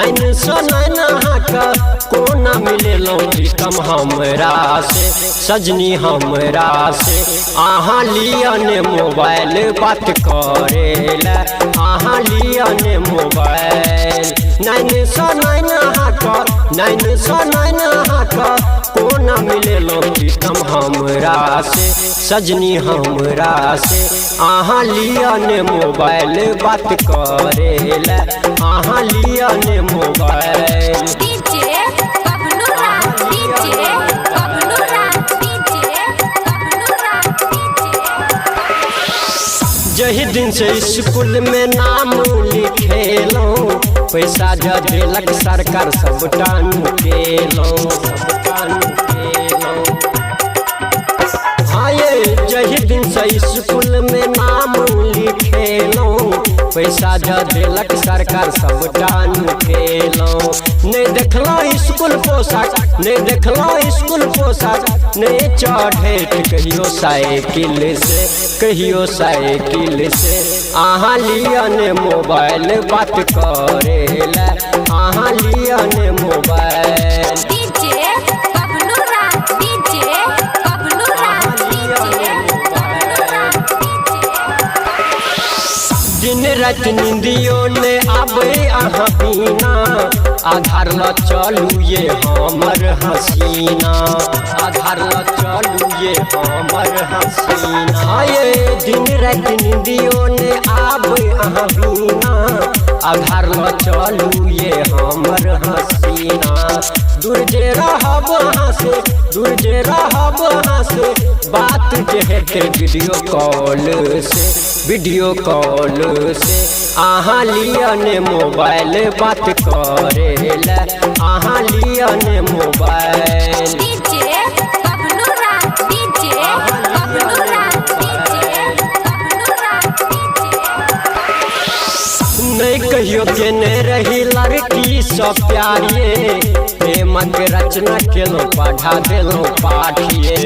नैन सो नैन का कोना मिलेलो प्रीतम हमरा से सजनी हमरा से आहाँ लियन मोबाइल बात करेला आहाँ लियन मोबाइल नैन सो नैन का कोना मिलेलो प्रीतम हमरा से सजनी हमरा से आहाँ लियन मोबाइल बात करेला आहाँ लियन मोबाइल जही दिन से स्कूल में नाम लिखेलो पैसा जा देलक सरकार सब टानु केलो जही दिन से स्कूल में नाम लिखेलो पैसा जा देलक सरकार सब टानु केलो नहीं देखलो स्कूल पोशाक नहीं देखलो स्कूल पोशाक नहीं चढ़े कहियो साइकिल से आहाँ लियन मोबाइल बात करेला आहाँ लियन मोबाइल दिन रात निंदियो ने आबे आहाँ पीना आधार ल चलू ये हमर हसीना आधार ल चलू ये हमर हसीना ये दिन रात निंदियो ने आबे आहाँ पीना आधार ल चलू ये हमर हसीना दूर जे रहब वहाँ से बात जे हेते वीडियो कॉल से आहाँ लियन मोबाइल बात करेला आहाँ लियन मोबाइल नहीं कहियो केने रही लड़की सब प्यारिये प्रेम के रचना केलो पढ़ा देलो पाठिए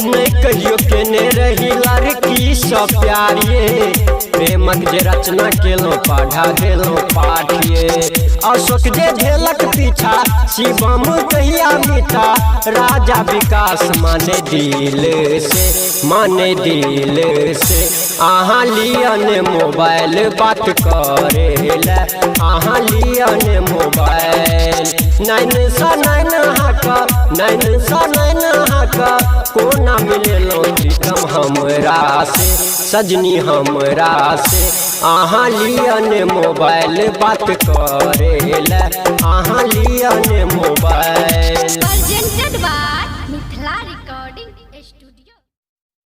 नहीं कहियो केने रही लड़की सब प्यारिये प्रेमक जे रचना केलो पढ़ा देलो पाठिए अशोक जे ढेलक पीछा शिवम कहिया मीठा राजा विकास माने दिल से आहाँ लियन मोबाइल बात करेला आहाँ लियन मोबाइल नैन सो नैन का कोना मिलेलो प्रीतम हमरा से सजनी हमरा से आहाँ लियन मोबाइल बात करेला आहाँ लियन मोबाइल।